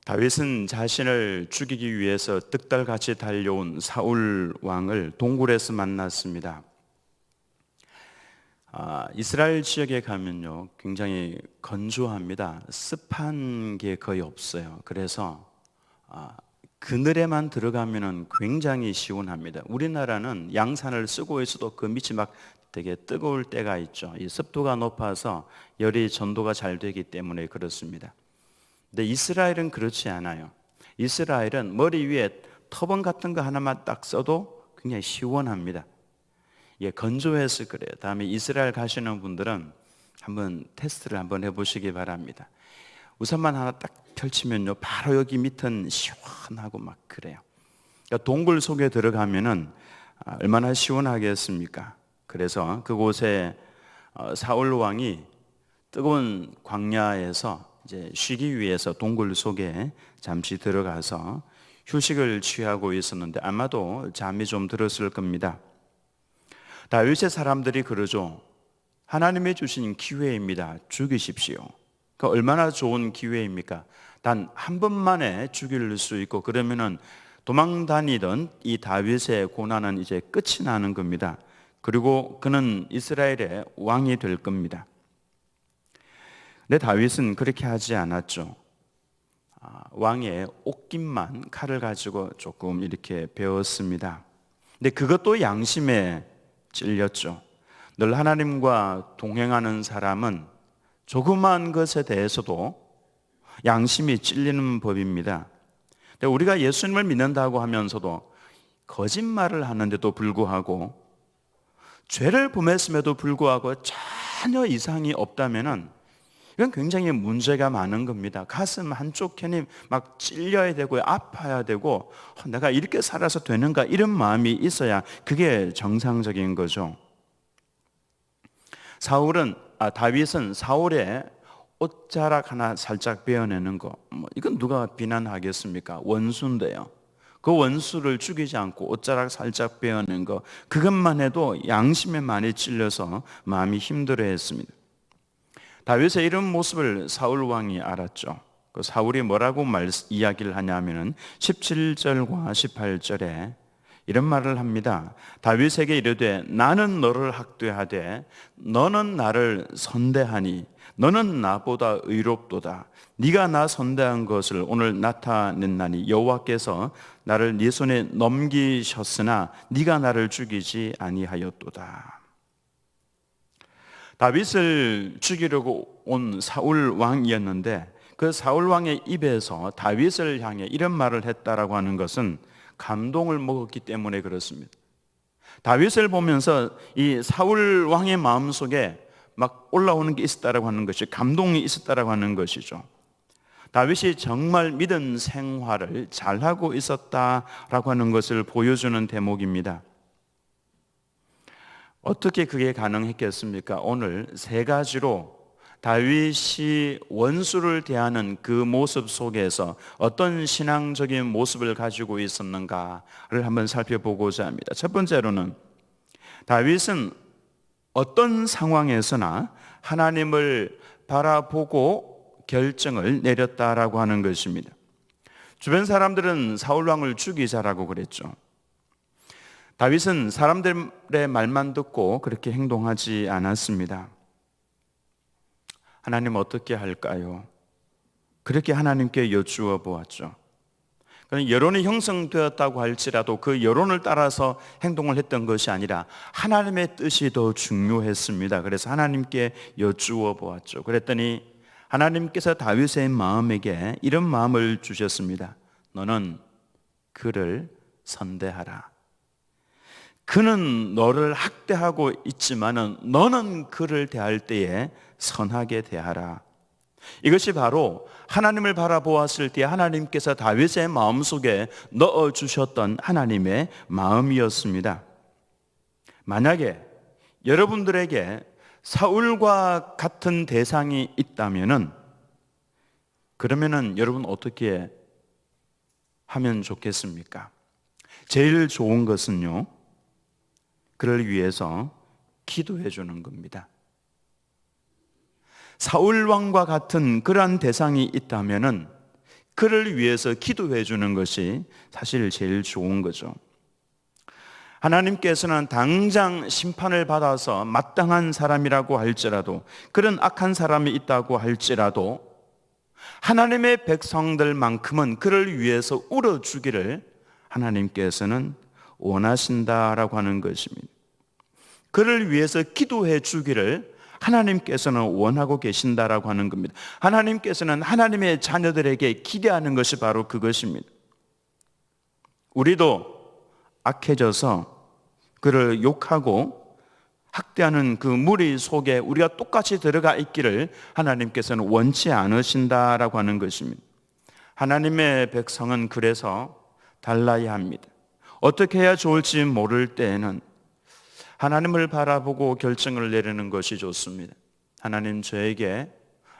다윗은 자신을 죽이기 위해서 득달같이 달려온 사울 왕을 동굴에서 만났습니다. 이스라엘 지역에 가면요, 굉장히 건조합니다. 습한 게 거의 없어요. 그래서 그늘에만 들어가면은 굉장히 시원합니다. 우리나라는 양산을 쓰고 있어도 그 밑이 막 되게 뜨거울 때가 있죠. 이 습도가 높아서 열이 전도가 잘 되기 때문에 그렇습니다. 근데 이스라엘은 그렇지 않아요. 이스라엘은 머리 위에 터번 같은 거 하나만 딱 써도 굉장히 시원합니다. 예, 건조해서 그래요. 다음에 이스라엘 가시는 분들은 한번 테스트를 한번 해보시기 바랍니다. 우산만 하나 딱 펼치면요, 바로 여기 밑은 시원하고 막 그래요. 그러니까 동굴 속에 들어가면은 얼마나 시원하겠습니까? 그래서 그곳에 사울 왕이 뜨거운 광야에서 이제 쉬기 위해서 동굴 속에 잠시 들어가서 휴식을 취하고 있었는데 아마도 잠이 좀 들었을 겁니다. 다윗의 사람들이 그러죠. 하나님이 주신 기회입니다. 죽이십시오. 그러니까 얼마나 좋은 기회입니까? 단 한 번만에 죽일 수 있고 그러면은 도망 다니던 이 다윗의 고난은 이제 끝이 나는 겁니다. 그리고 그는 이스라엘의 왕이 될 겁니다. 근데 다윗은 그렇게 하지 않았죠. 왕의 옷깃만 칼을 가지고 조금 이렇게 베었습니다. 근데 그것도 양심에 찔렸죠. 늘 하나님과 동행하는 사람은 조그마한 것에 대해서도 양심이 찔리는 법입니다. 근데 우리가 예수님을 믿는다고 하면서도 거짓말을 하는데도 불구하고 죄를 범했음에도 불구하고 전혀 이상이 없다면은 이건 굉장히 문제가 많은 겁니다. 가슴 한쪽 편이 막 찔려야 되고 아파야 되고 내가 이렇게 살아서 되는가 이런 마음이 있어야 그게 정상적인 거죠. 다윗은 사울의 옷자락 하나 살짝 베어내는 거, 이건 누가 비난하겠습니까? 원수인데요. 그 원수를 죽이지 않고 옷자락 살짝 베어낸 거, 그것만 해도 양심에 많이 찔려서 마음이 힘들어했습니다. 다윗의 이런 모습을 사울 왕이 알았죠. 그 사울이 뭐라고 이야기를 하냐면은 17절과 18절에 이런 말을 합니다. 다윗에게 이르되 나는 너를 학대하되 너는 나를 선대하니 너는 나보다 의롭도다. 네가 나 선대한 것을 오늘 나타냈나니 여호와께서 나를 네 손에 넘기셨으나 네가 나를 죽이지 아니하였도다. 다윗을 죽이려고 온 사울 왕이었는데 그 사울 왕의 입에서 다윗을 향해 이런 말을 했다라고 하는 것은 감동을 먹었기 때문에 그렇습니다. 다윗을 보면서 이 사울 왕의 마음속에 막 올라오는 게 있었다라고 하는 것이 감동이 있었다라고 하는 것이죠. 다윗이 정말 믿음 생활을 잘하고 있었다라고 하는 것을 보여주는 대목입니다. 어떻게 그게 가능했겠습니까? 오늘 세 가지로 다윗이 원수를 대하는 그 모습 속에서 어떤 신앙적인 모습을 가지고 있었는가를 한번 살펴보고자 합니다. 첫 번째로는 다윗은 어떤 상황에서나 하나님을 바라보고 결정을 내렸다라고 하는 것입니다. 주변 사람들은 사울 왕을 죽이자라고 그랬죠. 다윗은 사람들의 말만 듣고 그렇게 행동하지 않았습니다. 하나님 어떻게 할까요? 그렇게 하나님께 여쭈어 보았죠. 여론이 형성되었다고 할지라도 그 여론을 따라서 행동을 했던 것이 아니라 하나님의 뜻이 더 중요했습니다. 그래서 하나님께 여쭈어 보았죠. 그랬더니 하나님께서 다윗의 마음에게 이런 마음을 주셨습니다. 너는 그를 선대하라. 그는 너를 학대하고 있지만은 너는 그를 대할 때에 선하게 대하라. 이것이 바로 하나님을 바라보았을 때 하나님께서 다윗의 마음속에 넣어주셨던 하나님의 마음이었습니다. 만약에 여러분들에게 사울과 같은 대상이 있다면은 그러면은 여러분 어떻게 하면 좋겠습니까? 제일 좋은 것은요, 그를 위해서 기도해 주는 겁니다. 사울 왕과 같은 그러한 대상이 있다면은 그를 위해서 기도해 주는 것이 사실 제일 좋은 거죠. 하나님께서는 당장 심판을 받아서 마땅한 사람이라고 할지라도, 그런 악한 사람이 있다고 할지라도 하나님의 백성들만큼은 그를 위해서 울어주기를 하나님께서는 원하신다라고 하는 것입니다. 그를 위해서 기도해 주기를 하나님께서는 원하고 계신다라고 하는 겁니다. 하나님께서는 하나님의 자녀들에게 기대하는 것이 바로 그것입니다. 우리도 악해져서 그를 욕하고 학대하는 그 무리 속에 우리가 똑같이 들어가 있기를 하나님께서는 원치 않으신다라고 하는 것입니다. 하나님의 백성은 그래서 달라야 합니다. 어떻게 해야 좋을지 모를 때에는 하나님을 바라보고 결정을 내리는 것이 좋습니다. 하나님, 저에게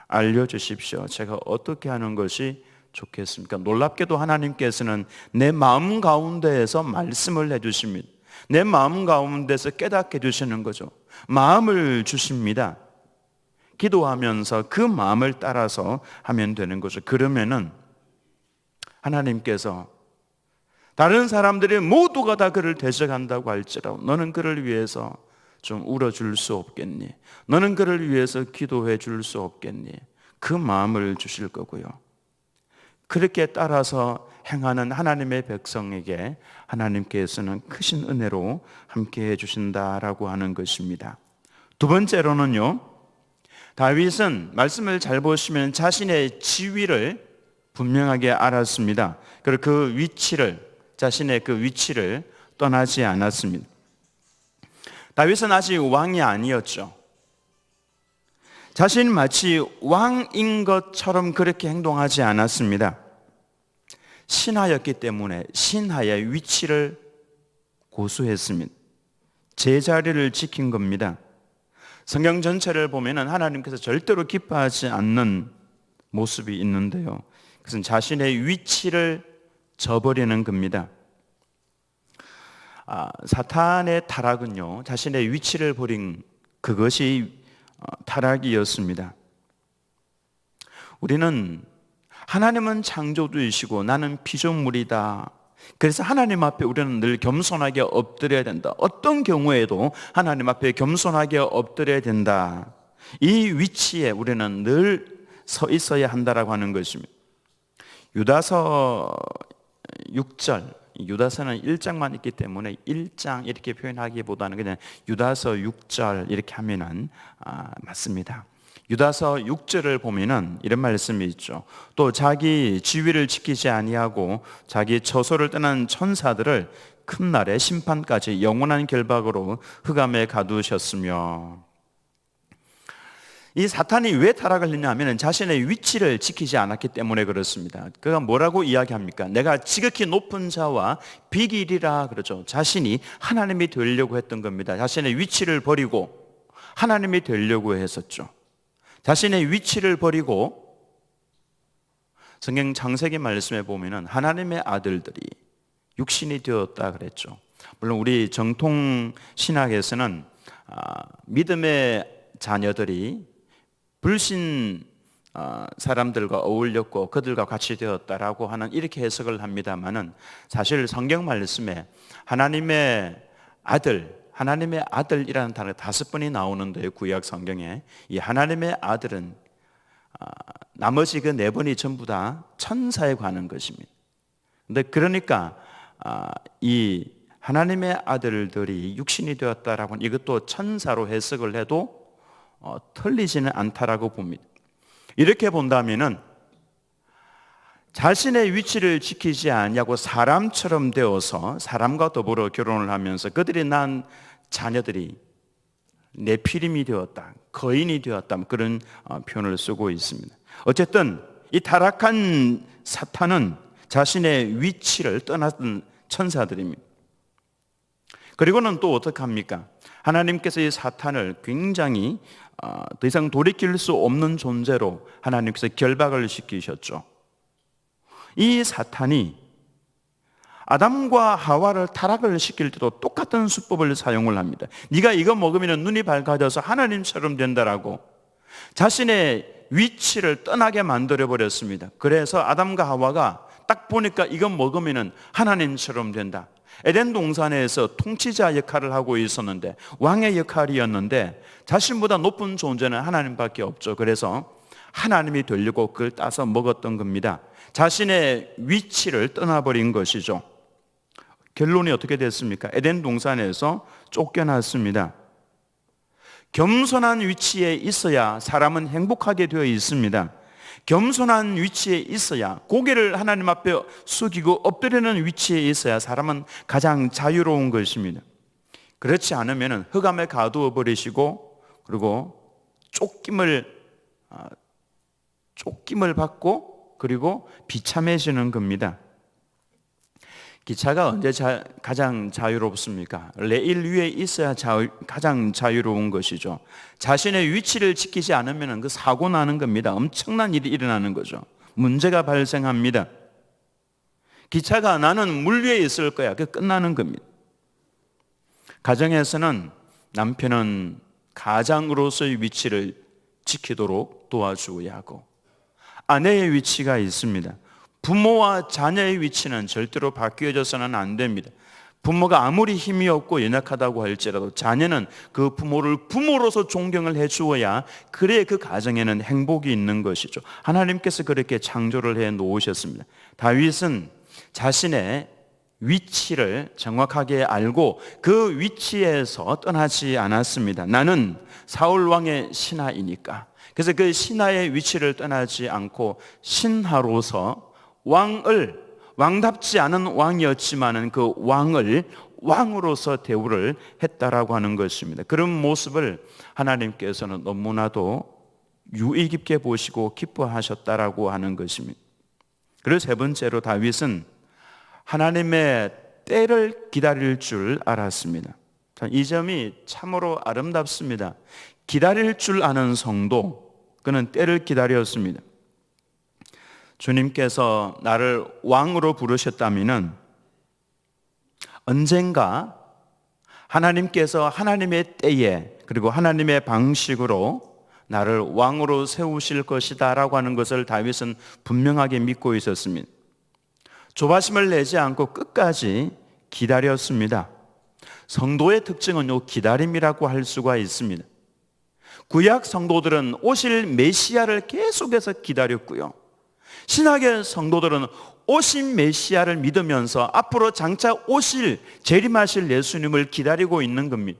알려주십시오. 제가 어떻게 하는 것이 좋겠습니까? 놀랍게도 하나님께서는 내 마음 가운데에서 말씀을 해주십니다. 내 마음 가운데서 깨닫게 해주시는 거죠. 마음을 주십니다. 기도하면서 그 마음을 따라서 하면 되는 거죠. 그러면은 하나님께서 다른 사람들이 모두가 다 그를 대적한다고 할지라도 너는 그를 위해서 좀 울어줄 수 없겠니? 너는 그를 위해서 기도해 줄 수 없겠니? 그 마음을 주실 거고요. 그렇게 따라서 행하는 하나님의 백성에게 하나님께서는 크신 은혜로 함께해 주신다라고 하는 것입니다. 두 번째로는요, 다윗은 말씀을 잘 보시면 자신의 지위를 분명하게 알았습니다. 그리고 그 위치를, 자신의 그 위치를 떠나지 않았습니다. 다윗은 아직 왕이 아니었죠. 자신 마치 왕인 것처럼 그렇게 행동하지 않았습니다. 신하였기 때문에 신하의 위치를 고수했습니다. 제자리를 지킨 겁니다. 성경 전체를 보면 하나님께서 절대로 기뻐하지 않는 모습이 있는데요, 그것은 자신의 위치를 저버리는 겁니다. 사탄의 타락은요, 자신의 위치를 버린 그것이 타락이었습니다. 우리는 하나님은 창조주이시고 나는 피조물이다. 그래서 하나님 앞에 우리는 늘 겸손하게 엎드려야 된다. 어떤 경우에도 하나님 앞에 겸손하게 엎드려야 된다. 이 위치에 우리는 늘 서 있어야 한다라고 하는 것입니다. 유다서 6절, 유다서는 1장만 있기 때문에 1장 이렇게 표현하기보다는 그냥 유다서 6절 이렇게 하면은 맞습니다. 유다서 6절을 보면은 이런 말씀이 있죠. 또 자기 지위를 지키지 아니하고 자기 처소를 떠난 천사들을 큰 날에 심판까지 영원한 결박으로 흑암에 가두셨으며. 이 사탄이 왜 타락을 했냐 하면 자신의 위치를 지키지 않았기 때문에 그렇습니다. 그가 뭐라고 이야기합니까? 내가 지극히 높은 자와 비길이라 그러죠. 자신이 하나님이 되려고 했던 겁니다. 자신의 위치를 버리고 하나님이 되려고 했었죠. 자신의 위치를 버리고, 성경 창세기 말씀에 보면은 하나님의 아들들이 육신이 되었다 그랬죠. 물론 우리 정통 신학에서는 믿음의 자녀들이 불신 사람들과 어울렸고 그들과 같이 되었다라고 하는 이렇게 해석을 합니다만은, 사실 성경 말씀에 하나님의 아들이라는 단어가 5번이 나오는데요, 구약 성경에. 이 하나님의 아들은 나머지 그 4번이 전부 다 천사에 관한 것입니다. 근데 그러니까 이 하나님의 아들들이 육신이 되었다라고 하는 이것도 천사로 해석을 해도 틀리지는 않다라고 봅니다. 이렇게 본다면은 자신의 위치를 지키지 않냐고 사람처럼 되어서 사람과 더불어 결혼을 하면서 그들이 낳은 자녀들이 네피림이 되었다, 거인이 되었다, 그런 표현을 쓰고 있습니다. 어쨌든 이 타락한 사탄은 자신의 위치를 떠났던 천사들입니다. 그리고는 또 어떻게 합니까? 하나님께서 이 사탄을 굉장히 더 이상 돌이킬 수 없는 존재로 하나님께서 결박을 시키셨죠. 이 사탄이 아담과 하와를 타락을 시킬 때도 똑같은 수법을 사용을 합니다. 네가 이거 먹으면 눈이 밝아져서 하나님처럼 된다라고 자신의 위치를 떠나게 만들어 버렸습니다. 그래서 아담과 하와가 딱 보니까 이건 먹으면 하나님처럼 된다. 에덴 동산에서 통치자 역할을 하고 있었는데, 왕의 역할이었는데 자신보다 높은 존재는 하나님밖에 없죠. 그래서 하나님이 되려고 그걸 따서 먹었던 겁니다. 자신의 위치를 떠나버린 것이죠. 결론이 어떻게 됐습니까? 에덴 동산에서 쫓겨났습니다. 겸손한 위치에 있어야 사람은 행복하게 되어 있습니다. 겸손한 위치에 있어야, 고개를 하나님 앞에 숙이고 엎드리는 위치에 있어야 사람은 가장 자유로운 것입니다. 그렇지 않으면 흑암에 가두어 버리시고, 그리고 쫓김을 받고, 그리고 비참해지는 겁니다. 기차가 언제 가장 자유롭습니까? 레일 위에 있어야 가장 자유로운 것이죠. 자신의 위치를 지키지 않으면 그 사고 나는 겁니다. 엄청난 일이 일어나는 거죠. 문제가 발생합니다. 기차가 나는 물 위에 있을 거야. 그게 끝나는 겁니다. 가정에서는 남편은 가장으로서의 위치를 지키도록 도와주어야 하고, 아내의 위치가 있습니다. 부모와 자녀의 위치는 절대로 바뀌어져서는 안 됩니다. 부모가 아무리 힘이 없고 연약하다고 할지라도 자녀는 그 부모를 부모로서 존경을 해주어야, 그래야 그 가정에는 행복이 있는 것이죠. 하나님께서 그렇게 창조를 해 놓으셨습니다. 다윗은 자신의 위치를 정확하게 알고 그 위치에서 떠나지 않았습니다. 나는 사울 왕의 신하이니까. 그래서 그 신하의 위치를 떠나지 않고 신하로서 왕답지 않은 왕이었지만은 그 왕을 왕으로서 대우를 했다라고 하는 것입니다. 그런 모습을 하나님께서는 너무나도 유의 깊게 보시고 기뻐하셨다라고 하는 것입니다. 그리고 세 번째로 다윗은 하나님의 때를 기다릴 줄 알았습니다. 이 점이 참으로 아름답습니다. 기다릴 줄 아는 성도, 그는 때를 기다렸습니다. 주님께서 나를 왕으로 부르셨다면 언젠가 하나님께서 하나님의 때에, 그리고 하나님의 방식으로 나를 왕으로 세우실 것이다 라고 하는 것을 다윗은 분명하게 믿고 있었습니다. 조바심을 내지 않고 끝까지 기다렸습니다. 성도의 특징은 요 기다림이라고 할 수가 있습니다. 구약 성도들은 오실 메시아를 계속해서 기다렸고요, 신약의 성도들은 오신 메시아를 믿으면서 앞으로 장차 오실, 재림하실 예수님을 기다리고 있는 겁니다.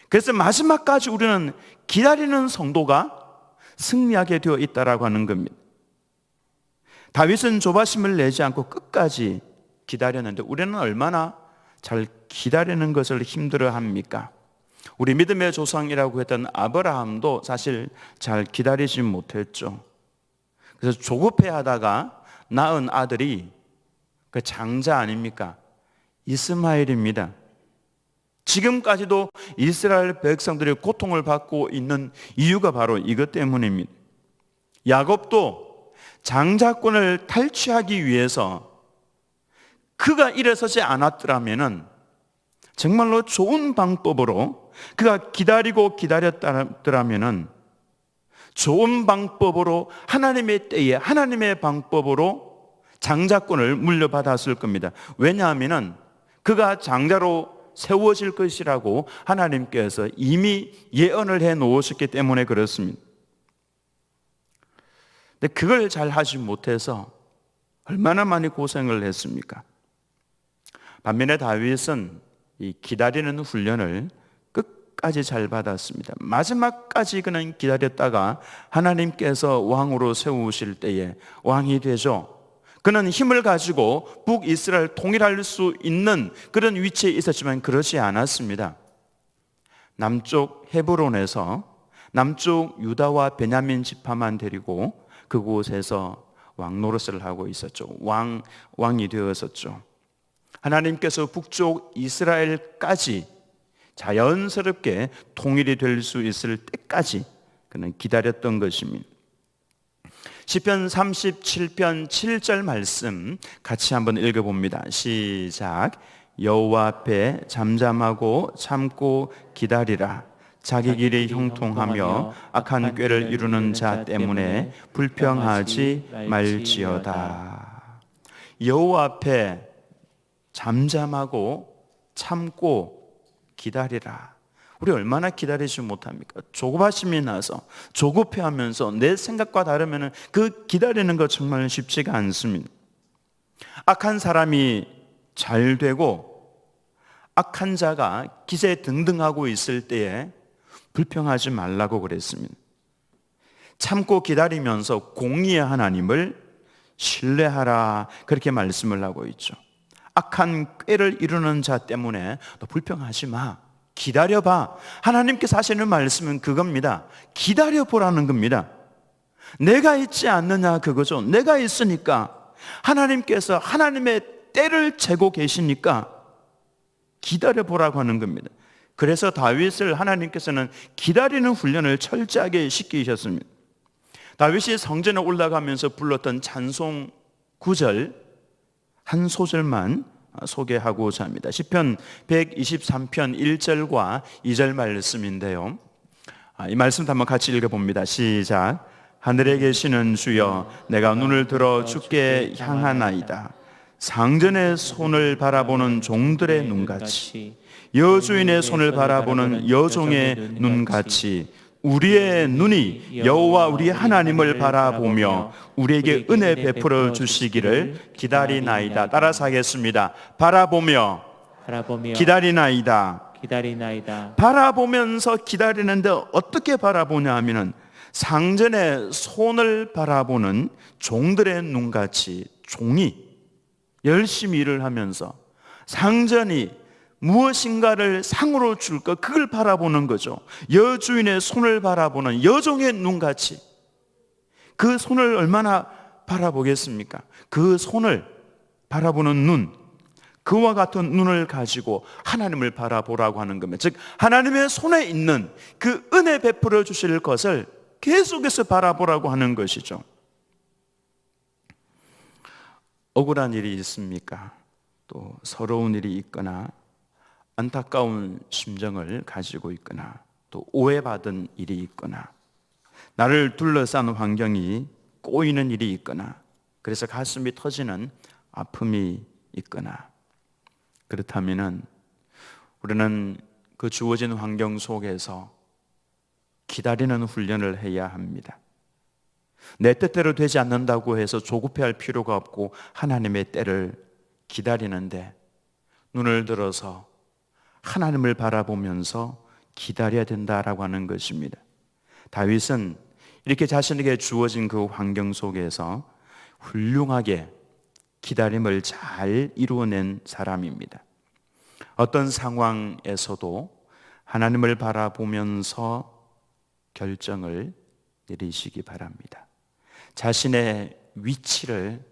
그래서 마지막까지 우리는 기다리는 성도가 승리하게 되어 있다라고 하는 겁니다. 다윗은 조바심을 내지 않고 끝까지 기다렸는데 우리는 얼마나 잘 기다리는 것을 힘들어합니까? 우리 믿음의 조상이라고 했던 아브라함도 사실 잘 기다리지 못했죠. 그래서 조급해하다가 낳은 아들이 그 장자 아닙니까? 이스마엘입니다. 지금까지도 이스라엘 백성들이 고통을 받고 있는 이유가 바로 이것 때문입니다. 야곱도 장자권을 탈취하기 위해서 그가 일어서지 않았더라면 정말로 좋은 방법으로, 그가 기다리고 기다렸더라면 좋은 방법으로, 하나님의 때에 하나님의 방법으로 장자권을 물려받았을 겁니다. 왜냐하면 그가 장자로 세워질 것이라고 하나님께서 이미 예언을 해 놓으셨기 때문에 그렇습니다. 근데 그걸 잘 하지 못해서 얼마나 많이 고생을 했습니까? 반면에 다윗은 이 기다리는 훈련을 끝까지 잘 받았습니다. 마지막까지 그는 기다렸다가 하나님께서 왕으로 세우실 때에 왕이 되죠. 그는 힘을 가지고 북이스라엘 통일할 수 있는 그런 위치에 있었지만 그렇지 않았습니다. 남쪽 헤브론에서 남쪽 유다와 베냐민 지파만 데리고 그곳에서 왕 노릇을 하고 있었죠. 왕이 되었었죠. 하나님께서 북쪽 이스라엘까지 자연스럽게 통일이 될 수 있을 때까지 그는 기다렸던 것입니다. 시편 37편 7절 말씀 같이 한번 읽어봅니다. 시작. 여호와 앞에 잠잠하고 참고 기다리라. 자기 길이 형통하며 악한 꾀를 이루는 자 때문에 불평하지 말지어다. 여호와 앞에 잠잠하고 참고 기다리라. 우리 얼마나 기다리지 못합니까? 조급하심이 나서 조급해하면서 내 생각과 다르면 그 기다리는 거 정말 쉽지가 않습니다. 악한 사람이 잘 되고 악한 자가 기세등등하고 있을 때에 불평하지 말라고 그랬습니다. 참고 기다리면서 공의의 하나님을 신뢰하라, 그렇게 말씀을 하고 있죠. 악한 꾀를 이루는 자 때문에 너 불평하지 마, 기다려봐. 하나님께서 하시는 말씀은 그겁니다. 기다려보라는 겁니다. 내가 있지 않느냐 그거죠. 내가 있으니까, 하나님께서 하나님의 때를 재고 계시니까 기다려보라고 하는 겁니다. 그래서 다윗을 하나님께서는 기다리는 훈련을 철저하게 시키셨습니다. 다윗이 성전에 올라가면서 불렀던 찬송 9절 한 소절만 소개하고자 합니다. 시편 123편 1절과 2절 말씀인데요, 이 말씀 한번 같이 읽어봅니다. 시작. 하늘에 계시는 주여, 내가 눈을 들어 주께 향하나이다. 상전의 손을 바라보는 종들의 눈같이, 여주인의 손을 바라보는 여종의 눈같이 우리의 눈이 여호와 우리 하나님을 바라보며 우리에게 은혜 베풀어 주시기를 기다리나이다. 따라서 하겠습니다. 바라보며 기다리나이다. 바라보면서 기다리는데 어떻게 바라보냐 하면은 상전의 손을 바라보는 종들의 눈같이, 종이 열심히 일을 하면서 상전이 무엇인가를 상으로 줄 것, 그걸 바라보는 거죠. 여주인의 손을 바라보는 여종의 눈같이. 그 손을 얼마나 바라보겠습니까? 그 손을 바라보는 눈, 그와 같은 눈을 가지고 하나님을 바라보라고 하는 겁니다. 즉 하나님의 손에 있는 그 은혜 베풀어 주실 것을 계속해서 바라보라고 하는 것이죠. 억울한 일이 있습니까? 또 서러운 일이 있거나 안타까운 심정을 가지고 있거나 또 오해받은 일이 있거나 나를 둘러싼 환경이 꼬이는 일이 있거나 그래서 가슴이 터지는 아픔이 있거나, 그렇다면 우리는 그 주어진 환경 속에서 기다리는 훈련을 해야 합니다. 내 뜻대로 되지 않는다고 해서 조급해할 필요가 없고 하나님의 때를 기다리는데 눈을 들어서 하나님을 바라보면서 기다려야 된다라고 하는 것입니다. 다윗은 이렇게 자신에게 주어진 그 환경 속에서 훌륭하게 기다림을 잘 이루어낸 사람입니다. 어떤 상황에서도 하나님을 바라보면서 결정을 내리시기 바랍니다. 자신의 위치를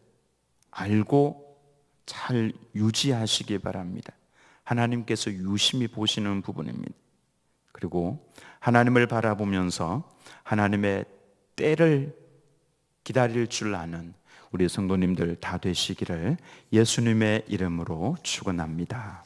알고 잘 유지하시기 바랍니다. 하나님께서 유심히 보시는 부분입니다. 그리고 하나님을 바라보면서 하나님의 때를 기다릴 줄 아는 우리 성도님들 다 되시기를 예수님의 이름으로 축원합니다.